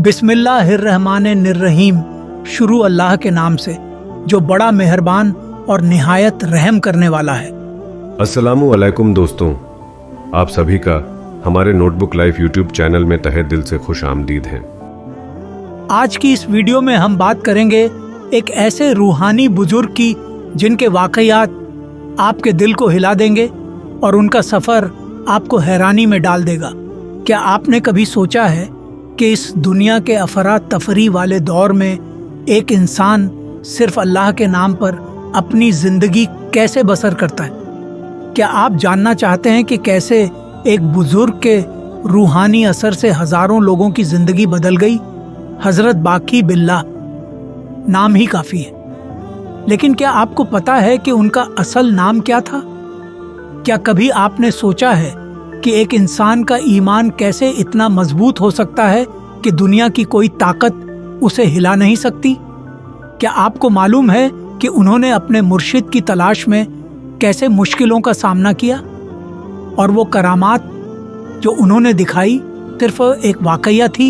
बिस्मिल्लाहिर्रहमानिर्रहीम। शुरू अल्लाह के नाम से जो बड़ा मेहरबान और निहायत रहम करने वाला है। अस्सलामु अलैकुम दोस्तों, आप सभी का हमारे नोटबुक लाइफ यूट्यूब चैनल में तहे दिल से खुश आमदीद हैं। आज की इस वीडियो में हम बात करेंगे एक ऐसे रूहानी बुजुर्ग की जिनके वाकयात आपके दिल को हिला देंगे और उनका सफ़र आपको हैरानी में डाल देगा। क्या आपने कभी सोचा है कि इस दुनिया के अफरा तफरी वाले दौर में एक इंसान सिर्फ अल्लाह के नाम पर अपनी ज़िंदगी कैसे बसर करता है? क्या आप जानना चाहते हैं कि कैसे एक बुजुर्ग के रूहानी असर से हज़ारों लोगों की ज़िंदगी बदल गई? हज़रत बाकी बिल्लाह नाम ही काफ़ी है, लेकिन क्या आपको पता है कि उनका असल नाम क्या था? क्या कभी आपने सोचा है कि एक इंसान का ईमान कैसे इतना मजबूत हो सकता है कि दुनिया की कोई ताकत उसे हिला नहीं सकती? क्या आपको मालूम है कि उन्होंने अपने मुर्शिद की तलाश में कैसे मुश्किलों का सामना किया और वो करामात जो उन्होंने दिखाई सिर्फ एक वाकया थी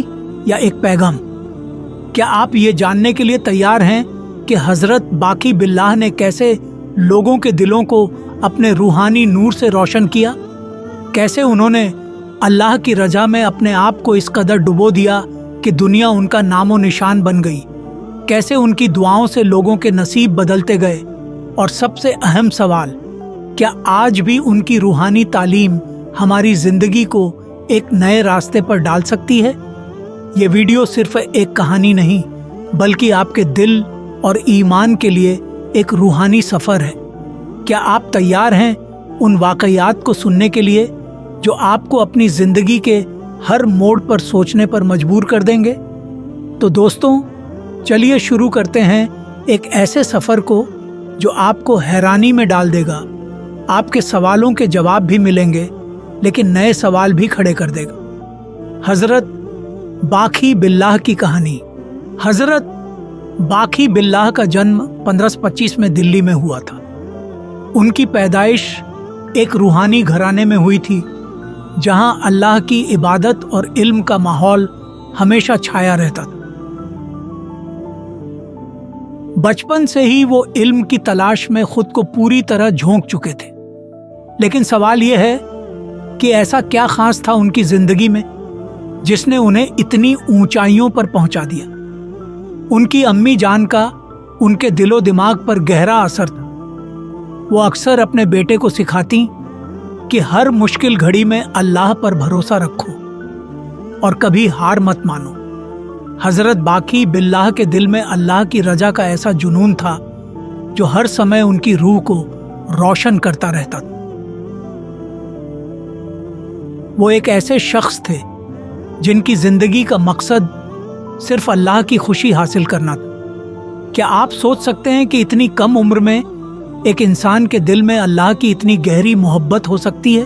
या एक पैगाम? क्या आप ये जानने के लिए तैयार हैं कि हज़रत बाकी बिल्लाह ने कैसे लोगों के दिलों को अपने रूहानी नूर से रोशन किया? कैसे उन्होंने अल्लाह की रजा में अपने आप को इस कदर डुबो दिया कि दुनिया उनका नामो निशान बन गई? कैसे उनकी दुआओं से लोगों के नसीब बदलते गए? और सबसे अहम सवाल, क्या आज भी उनकी रूहानी तालीम हमारी ज़िंदगी को एक नए रास्ते पर डाल सकती है? ये वीडियो सिर्फ एक कहानी नहीं, बल्कि आपके दिल और ईमान के लिए एक रूहानी सफ़र है। क्या आप तैयार हैं उन वाकयात को सुनने के लिए जो आपको अपनी ज़िंदगी के हर मोड़ पर सोचने पर मजबूर कर देंगे? तो दोस्तों, चलिए शुरू करते हैं एक ऐसे सफ़र को जो आपको हैरानी में डाल देगा। आपके सवालों के जवाब भी मिलेंगे, लेकिन नए सवाल भी खड़े कर देगा। हज़रत बाकी बिल्लाह की कहानी। हज़रत बाकी बिल्लाह का जन्म 1525 में दिल्ली में हुआ था। उनकी पैदाइश एक रूहानी घराने में हुई थी, जहां अल्लाह की इबादत और इल्म का माहौल हमेशा छाया रहता था। बचपन से ही वो इल्म की तलाश में खुद को पूरी तरह झोंक चुके थे। लेकिन सवाल ये है कि ऐसा क्या खास था उनकी जिंदगी में जिसने उन्हें इतनी ऊंचाइयों पर पहुंचा दिया? उनकी अम्मी जान का उनके दिलो दिमाग पर गहरा असर था। वो अक्सर अपने बेटे को सिखाती कि हर मुश्किल घड़ी में अल्लाह पर भरोसा रखो और कभी हार मत मानो। हज़रत बाकी बिल्लाह के दिल में अल्लाह की रजा का ऐसा जुनून था जो हर समय उनकी रूह को रोशन करता रहता था। वो एक ऐसे शख्स थे जिनकी जिंदगी का मकसद सिर्फ अल्लाह की खुशी हासिल करना था। क्या आप सोच सकते हैं कि इतनी कम उम्र में एक इंसान के दिल में अल्लाह की इतनी गहरी मोहब्बत हो सकती है?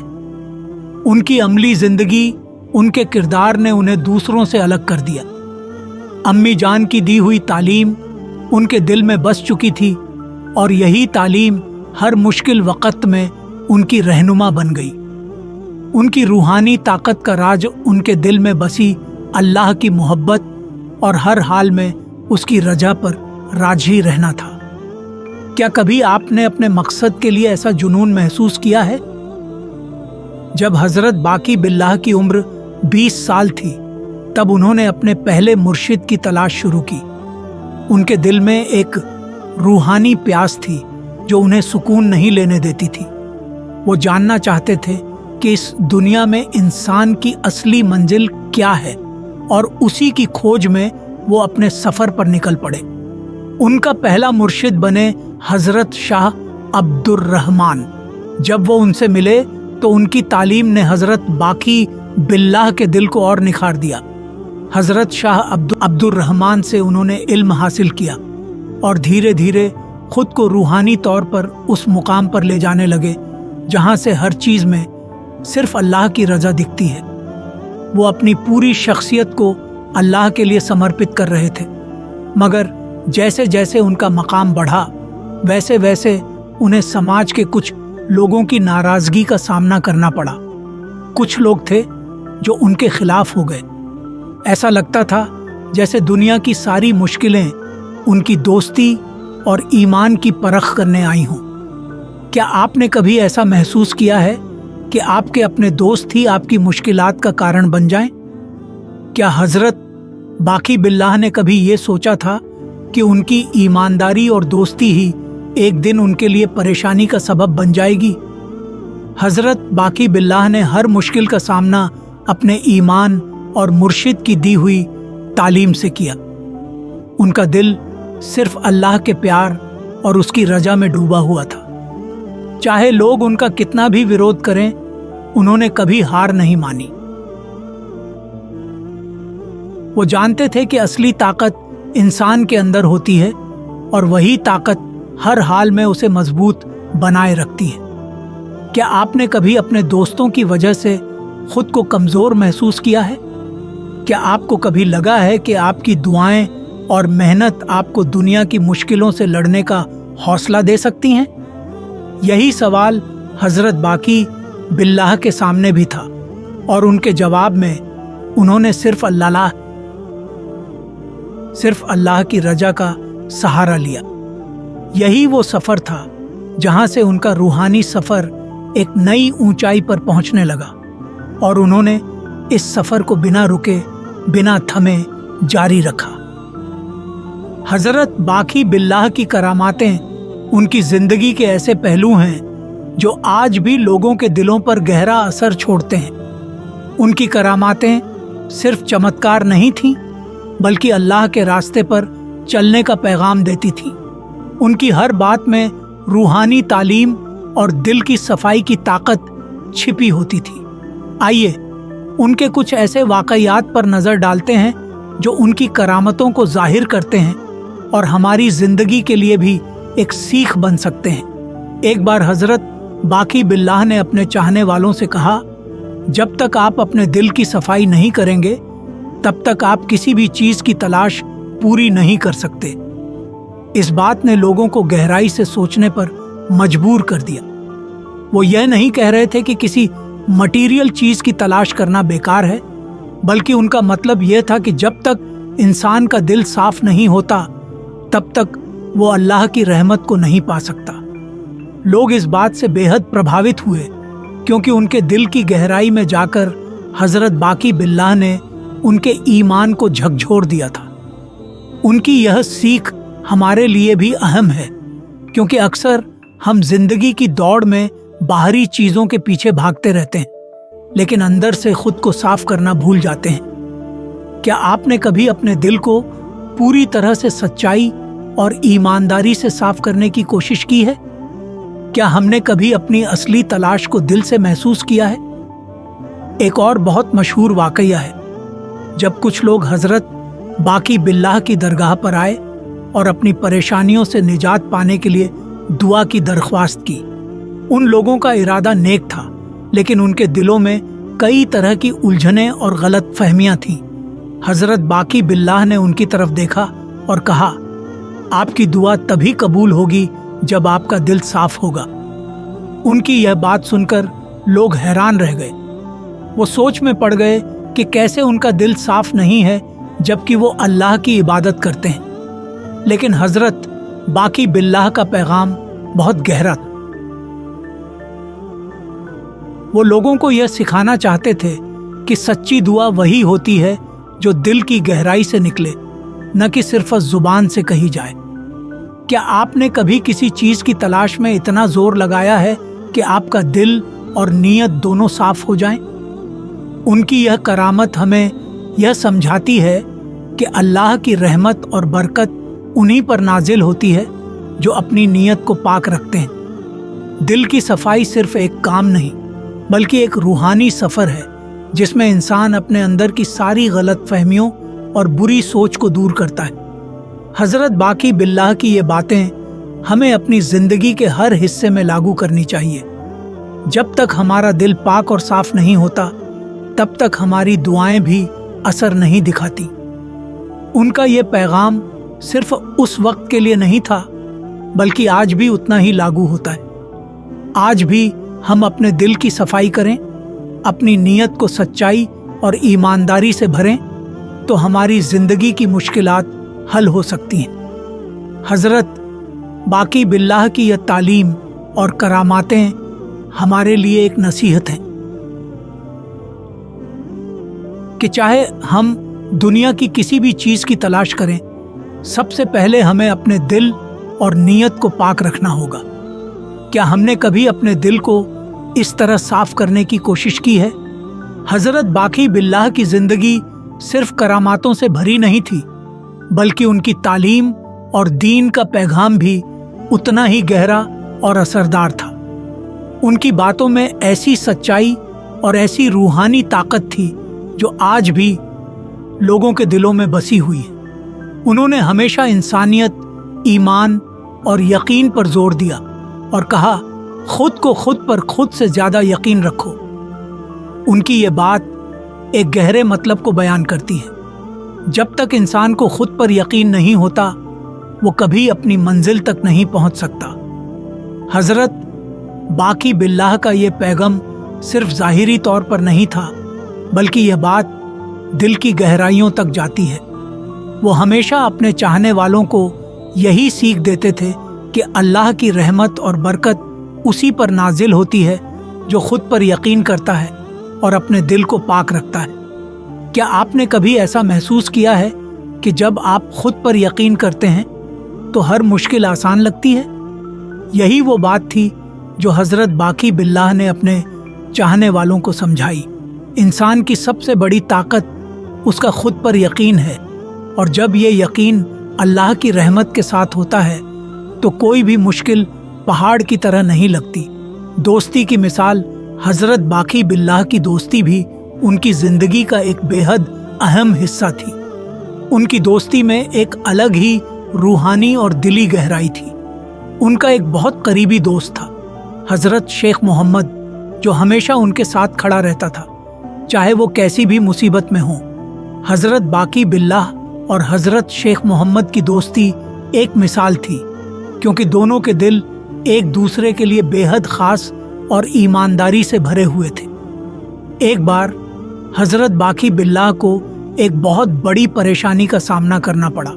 उनकी अमली जिंदगी, उनके किरदार ने उन्हें दूसरों से अलग कर दिया। अम्मी जान की दी हुई तालीम उनके दिल में बस चुकी थी और यही तालीम हर मुश्किल वक़्त में उनकी रहनुमा बन गई। उनकी रूहानी ताकत का राज उनके दिल में बसी अल्लाह की मोहब्बत और हर हाल में उसकी रजा पर राजी रहना था। क्या कभी आपने अपने मकसद के लिए ऐसा जुनून महसूस किया है? जब हज़रत बाकी बिल्लाह की उम्र 20 साल थी, तब उन्होंने अपने पहले मुर्शिद की तलाश शुरू की। उनके दिल में एक रूहानी प्यास थी जो उन्हें सुकून नहीं लेने देती थी। वो जानना चाहते थे कि इस दुनिया में इंसान की असली मंजिल क्या है और उसी की खोज में वो अपने सफ़र पर निकल पड़े। उनका पहला मुर्शिद बने हज़रत शाह अब्दुर्रहमान। जब वो उनसे मिले तो उनकी तालीम ने हज़रत बाकी बिल्लाह के दिल को और निखार दिया। हज़रत शाह अब्दुर्रहमान से उन्होंने इल्म हासिल किया और धीरे धीरे खुद को रूहानी तौर पर उस मुकाम पर ले जाने लगे जहाँ से हर चीज़ में सिर्फ अल्लाह की रजा दिखती है। वो अपनी पूरी शख्सियत को अल्लाह के लिए समर्पित कर रहे थे, मगर जैसे जैसे उनका मकाम बढ़ा, वैसे वैसे उन्हें समाज के कुछ लोगों की नाराज़गी का सामना करना पड़ा। कुछ लोग थे जो उनके खिलाफ हो गए। ऐसा लगता था जैसे दुनिया की सारी मुश्किलें उनकी दोस्ती और ईमान की परख करने आई हों। क्या आपने कभी ऐसा महसूस किया है कि आपके अपने दोस्त ही आपकी मुश्किलात का कारण बन जाएं? क्या हजरत बाकी बिल्लाह ने कभी ये सोचा था कि उनकी ईमानदारी और दोस्ती ही एक दिन उनके लिए परेशानी का सबब बन जाएगी? हजरत बाकी बिल्लाह ने हर मुश्किल का सामना अपने ईमान और मुर्शिद की दी हुई तालीम से किया। उनका दिल सिर्फ अल्लाह के प्यार और उसकी रजा में डूबा हुआ था। चाहे लोग उनका कितना भी विरोध करें, उन्होंने कभी हार नहीं मानी। वो जानते थे कि असली ताकत इंसान के अंदर होती है और वही ताकत हर हाल में उसे मजबूत बनाए रखती है। क्या आपने कभी अपने दोस्तों की वजह से खुद को कमजोर महसूस किया है? क्या आपको कभी लगा है कि आपकी दुआएं और मेहनत आपको दुनिया की मुश्किलों से लड़ने का हौसला दे सकती हैं? यही सवाल हजरत बाकी बिल्लाह के सामने भी था और उनके जवाब में उन्होंने सिर्फ अल्लाह की रजा का सहारा लिया। यही वो सफर था जहां से उनका रूहानी सफर एक नई ऊंचाई पर पहुंचने लगा और उन्होंने इस सफर को बिना रुके, बिना थमे जारी रखा। हजरत बाकी बिल्लाह की करामातें उनकी जिंदगी के ऐसे पहलू हैं जो आज भी लोगों के दिलों पर गहरा असर छोड़ते हैं। उनकी करामातें सिर्फ चमत्कार नहीं थीं, बल्कि अल्लाह के रास्ते पर चलने का पैगाम देती थीं। उनकी हर बात में रूहानी तालीम और दिल की सफाई की ताकत छिपी होती थी। आइए उनके कुछ ऐसे वाकयात पर नजर डालते हैं जो उनकी करामतों को जाहिर करते हैं और हमारी जिंदगी के लिए भी एक सीख बन सकते हैं। एक बार हजरत बाकी बिल्लाह ने अपने चाहने वालों से कहा, जब तक आप अपने दिल की सफाई नहीं करेंगे तब तक आप किसी भी चीज की तलाश पूरी नहीं कर सकते। इस बात ने लोगों को गहराई से सोचने पर मजबूर कर दिया। वो यह नहीं कह रहे थे कि किसी मटीरियल चीज की तलाश करना बेकार है, बल्कि उनका मतलब यह था कि जब तक इंसान का दिल साफ नहीं होता तब तक वो अल्लाह की रहमत को नहीं पा सकता। लोग इस बात से बेहद प्रभावित हुए क्योंकि उनके दिल की गहराई में जाकर हजरत बाकी बिल्लाह ने उनके ईमान को झकझोर दिया था। उनकी यह सीख हमारे लिए भी अहम है, क्योंकि अक्सर हम जिंदगी की दौड़ में बाहरी चीजों के पीछे भागते रहते हैं, लेकिन अंदर से खुद को साफ करना भूल जाते हैं। क्या आपने कभी अपने दिल को पूरी तरह से सच्चाई और ईमानदारी से साफ करने की कोशिश की है? क्या हमने कभी अपनी असली तलाश को दिल से महसूस किया है? एक और बहुत मशहूर वाकया है, जब कुछ लोग हजरत बाकी बिल्लाह की दरगाह पर आए और अपनी परेशानियों से निजात पाने के लिए दुआ की दरख्वास्त की। उन लोगों का इरादा नेक था, लेकिन उनके दिलों में कई तरह की उलझनें और गलत फहमियां थीं। हजरत बाकी बिल्लाह ने उनकी तरफ देखा और कहा, आपकी दुआ तभी कबूल होगी जब आपका दिल साफ होगा। उनकी यह बात सुनकर लोग हैरान रह गए। वो सोच में पड़ गए कि कैसे उनका दिल साफ नहीं है जबकि वो अल्लाह की इबादत करते हैं। लेकिन हजरत बाकी बिल्लाह का पैगाम बहुत गहरा था। वो लोगों को यह सिखाना चाहते थे कि सच्ची दुआ वही होती है जो दिल की गहराई से निकले, न कि सिर्फ जुबान से कही जाए। क्या आपने कभी किसी चीज की तलाश में इतना जोर लगाया है कि आपका दिल और नीयत दोनों साफ हो जाएं? उनकी यह करामत हमें यह समझाती है कि अल्लाह की रहमत और बरकत उन्हीं पर नाजिल होती है जो अपनी नीयत को पाक रखते हैं। दिल की सफाई सिर्फ एक काम नहीं, बल्कि एक रूहानी सफर है जिसमें इंसान अपने अंदर की सारी गलत फहमियों और बुरी सोच को दूर करता है। हजरत बाकी बिल्लाह की ये बातें हमें अपनी जिंदगी के हर हिस्से में लागू करनी चाहिए। जब तक हमारा दिल पाक और साफ नहीं होता, तब तक हमारी दुआएं भी असर नहीं दिखाती। उनका ये पैगाम सिर्फ उस वक्त के लिए नहीं था, बल्कि आज भी उतना ही लागू होता है। आज भी हम अपने दिल की सफाई करें, अपनी नीयत को सच्चाई और ईमानदारी से भरें तो हमारी जिंदगी की मुश्किलात हल हो सकती हैं। हजरत बाकी बिल्लाह की यह तालीम और करामातें हमारे लिए एक नसीहत हैं कि चाहे हम दुनिया की किसी भी चीज की तलाश करें, सबसे पहले हमें अपने दिल और नीयत को पाक रखना होगा। क्या हमने कभी अपने दिल को इस तरह साफ करने की कोशिश की है? हजरत बाकी बिल्लाह की जिंदगी सिर्फ करामातों से भरी नहीं थी, बल्कि उनकी तालीम और दीन का पैगाम भी उतना ही गहरा और असरदार था। उनकी बातों में ऐसी सच्चाई और ऐसी रूहानी ताकत थी जो आज भी लोगों के दिलों में बसी हुई है। उन्होंने हमेशा इंसानियत, ईमान और यकीन पर जोर दिया और कहा, खुद को खुद पर खुद से ज्यादा यकीन रखो। उनकी ये बात एक गहरे मतलब को बयान करती है। जब तक इंसान को खुद पर यकीन नहीं होता, वो कभी अपनी मंजिल तक नहीं पहुंच सकता। हजरत बाकी बिल्लाह का ये पैगाम सिर्फ ज़ाहिरी तौर पर नहीं था, बल्कि यह बात दिल की गहराइयों तक जाती है। वो हमेशा अपने चाहने वालों को यही सीख देते थे कि अल्लाह की रहमत और बरकत उसी पर नाजिल होती है जो खुद पर यकीन करता है और अपने दिल को पाक रखता है। क्या आपने कभी ऐसा महसूस किया है कि जब आप खुद पर यकीन करते हैं तो हर मुश्किल आसान लगती है? यही वो बात थी जो हजरत बाकी बिल्लाह ने अपने चाहने वालों को समझाई। इंसान की सबसे बड़ी ताकत उसका खुद पर यकीन है, और जब ये यकीन अल्लाह की रहमत के साथ होता है तो कोई भी मुश्किल पहाड़ की तरह नहीं लगती। दोस्ती की मिसाल, हजरत बाकी बिल्लाह की दोस्ती भी उनकी जिंदगी का एक बेहद अहम हिस्सा थी। उनकी दोस्ती में एक अलग ही रूहानी और दिली गहराई थी। उनका एक बहुत करीबी दोस्त था, हजरत शेख मोहम्मद, जो हमेशा उनके साथ खड़ा रहता था, चाहे वो कैसी भी मुसीबत में हो। हजरत बाकी बिल्लाह और हजरत शेख मोहम्मद की दोस्ती एक मिसाल थी, क्योंकि दोनों के दिल एक दूसरे के लिए बेहद खास और ईमानदारी से भरे हुए थे। एक बार हजरत बाकी बिल्लाह को एक बहुत बड़ी परेशानी का सामना करना पड़ा।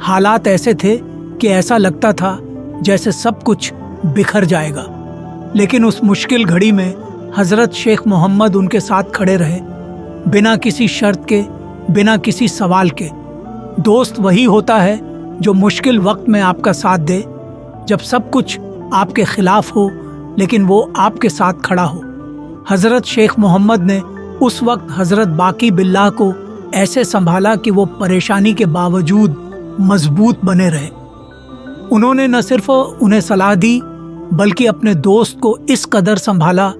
हालात ऐसे थे कि ऐसा लगता था जैसे सब कुछ बिखर जाएगा, लेकिन उस मुश्किल घड़ी में हजरत शेख मोहम्मद उनके साथ खड़े रहे, बिना किसी शर्त के, बिना किसी सवाल के। दोस्त वही होता है जो मुश्किल वक्त में आपका साथ दे, जब सब कुछ आपके खिलाफ हो लेकिन वो आपके साथ खड़ा हो। हजरत शेख मोहम्मद ने उस वक्त हजरत बाकी बिल्लाह को ऐसे संभाला कि वो परेशानी के बावजूद मजबूत बने रहे। उन्होंने न सिर्फ उन्हें सलाह दी, बल्कि अपने दोस्त को इस कदर संभाला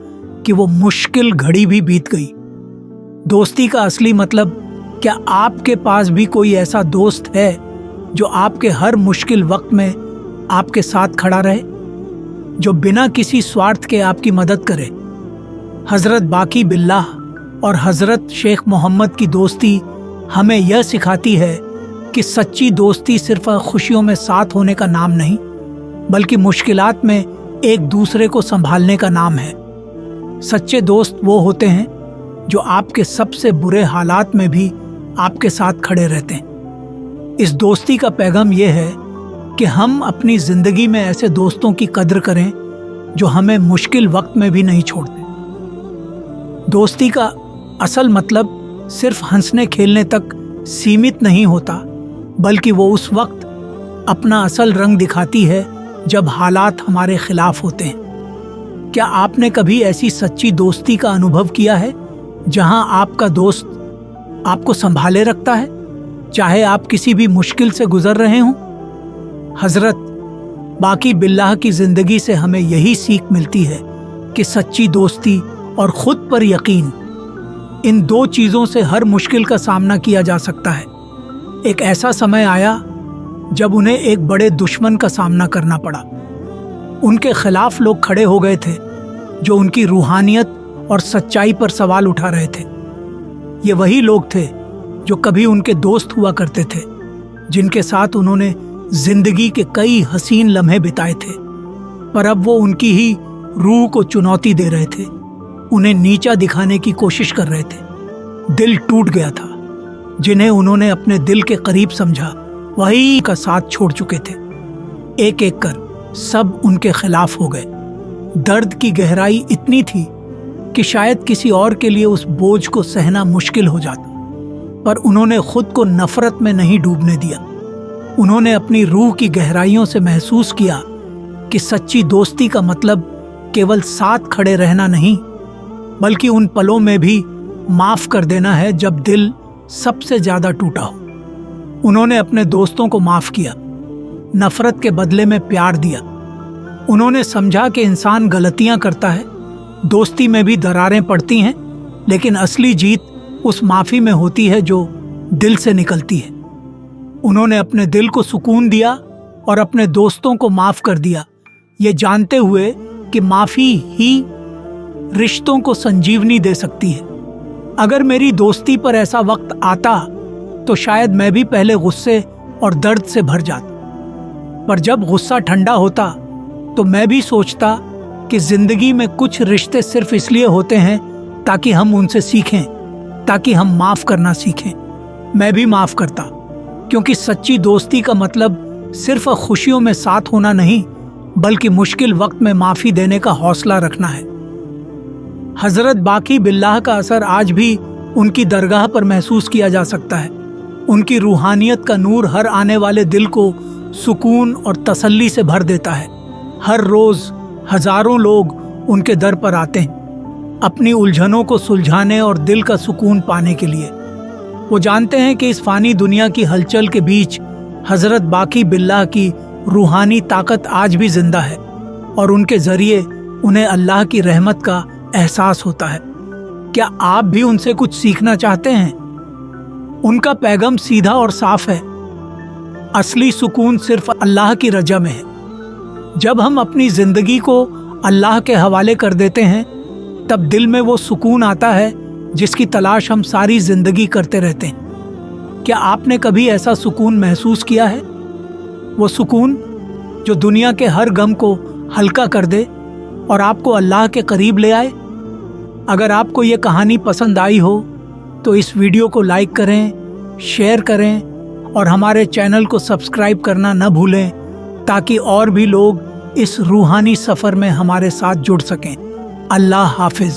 कि वो मुश्किल घड़ी भी बीत गई। दोस्ती का असली मतलब, क्या आपके पास भी कोई ऐसा दोस्त है जो आपके हर मुश्किल वक्त में आपके साथ खड़ा रहे, जो बिना किसी स्वार्थ के आपकी मदद करे? हजरत बाकी बिल्लाह और हजरत शेख मोहम्मद की दोस्ती हमें यह सिखाती है कि सच्ची दोस्ती सिर्फ खुशियों में साथ होने का नाम नहीं, बल्कि मुश्किलात में एक दूसरे को संभालने का नाम है। सच्चे दोस्त वो होते हैं जो आपके सबसे बुरे हालात में भी आपके साथ खड़े रहते हैं। इस दोस्ती का पैगाम ये है कि हम अपनी जिंदगी में ऐसे दोस्तों की कद्र करें जो हमें मुश्किल वक्त में भी नहीं छोड़ते। दोस्ती का असल मतलब सिर्फ हंसने खेलने तक सीमित नहीं होता, बल्कि वो उस वक्त अपना असल रंग दिखाती है जब हालात हमारे खिलाफ होते हैं। क्या आपने कभी ऐसी सच्ची दोस्ती का अनुभव किया है जहां आपका दोस्त आपको संभाले रखता है, चाहे आप किसी भी मुश्किल से गुजर रहे हों? हजरत बाकी बिल्लाह की जिंदगी से हमें यही सीख मिलती है कि सच्ची दोस्ती और खुद पर यकीन, इन दो चीजों से हर मुश्किल का सामना किया जा सकता है। एक ऐसा समय आया जब उन्हें एक बड़े दुश्मन का सामना करना पड़ा। उनके खिलाफ लोग खड़े हो गए थे जो उनकी रूहानियत और सच्चाई पर सवाल उठा रहे थे। ये वही लोग थे जो कभी उनके दोस्त हुआ करते थे, जिनके साथ उन्होंने जिंदगी के कई हसीन लम्हे बिताए थे, पर अब वो उनकी ही रूह को चुनौती दे रहे थे, उन्हें नीचा दिखाने की कोशिश कर रहे थे। दिल टूट गया था। जिन्हें उन्होंने अपने दिल के करीब समझा, वही का साथ छोड़ चुके थे। एक एक कर सब उनके खिलाफ हो गए। दर्द की गहराई इतनी थी कि शायद किसी और के लिए उस बोझ को सहना मुश्किल हो जाता, पर उन्होंने खुद को नफरत में नहीं डूबने दिया। उन्होंने अपनी रूह की गहराइयों से महसूस किया कि सच्ची दोस्ती का मतलब केवल साथ खड़े रहना नहीं, बल्कि उन पलों में भी माफ कर देना है जब दिल सबसे ज्यादा टूटा हो। उन्होंने अपने दोस्तों को माफ किया, नफरत के बदले में प्यार दिया। उन्होंने समझा कि इंसान गलतियां करता है, दोस्ती में भी दरारें पड़ती हैं, लेकिन असली जीत उस माफी में होती है जो दिल से निकलती है। उन्होंने अपने दिल को सुकून दिया और अपने दोस्तों को माफ कर दिया, ये जानते हुए कि माफी ही रिश्तों को संजीवनी दे सकती है। अगर मेरी दोस्ती पर ऐसा वक्त आता तो शायद मैं भी पहले गुस्से और दर्द से भर जाता, पर जब गुस्सा ठंडा होता तो मैं भी सोचता कि जिंदगी में कुछ रिश्ते सिर्फ इसलिए होते हैं ताकि हम उनसे सीखें, ताकि हम माफ करना सीखें। मैं भी माफ करता, क्योंकि सच्ची दोस्ती का मतलब सिर्फ खुशियों में साथ होना नहीं, बल्कि मुश्किल वक्त में माफी देने का हौसला रखना है। हजरत बाकी बिल्लाह का असर आज भी उनकी दरगाह पर महसूस किया जा सकता है। उनकी रूहानियत का नूर हर आने वाले दिल को सुकून और तसल्ली से भर देता है। हर रोज हजारों लोग उनके दर पर आते हैं, अपनी उलझनों को सुलझाने और दिल का सुकून पाने के लिए। वो जानते हैं कि इस फानी दुनिया की हलचल के बीच हजरत बाकी बिल्लाह की रूहानी ताकत आज भी जिंदा है और उनके जरिए उन्हें अल्लाह की रहमत का एहसास होता है। क्या आप भी उनसे कुछ सीखना चाहते हैं? उनका पैगाम सीधा और साफ है, असली सुकून सिर्फ अल्लाह की रजा में है। जब हम अपनी जिंदगी को अल्लाह के हवाले कर देते हैं, तब दिल में वो सुकून आता है जिसकी तलाश हम सारी जिंदगी करते रहते हैं। क्या आपने कभी ऐसा सुकून महसूस किया है? वो सुकून जो दुनिया के हर गम को हल्का कर दे और आपको अल्लाह के करीब ले आए। अगर आपको ये कहानी पसंद आई हो तो इस वीडियो को लाइक करें, शेयर करें और हमारे चैनल को सब्सक्राइब करना न भूलें, ताकि और भी लोग इस रूहानी सफ़र में हमारे साथ जुड़ सकें। अल्लाह हाफिज़।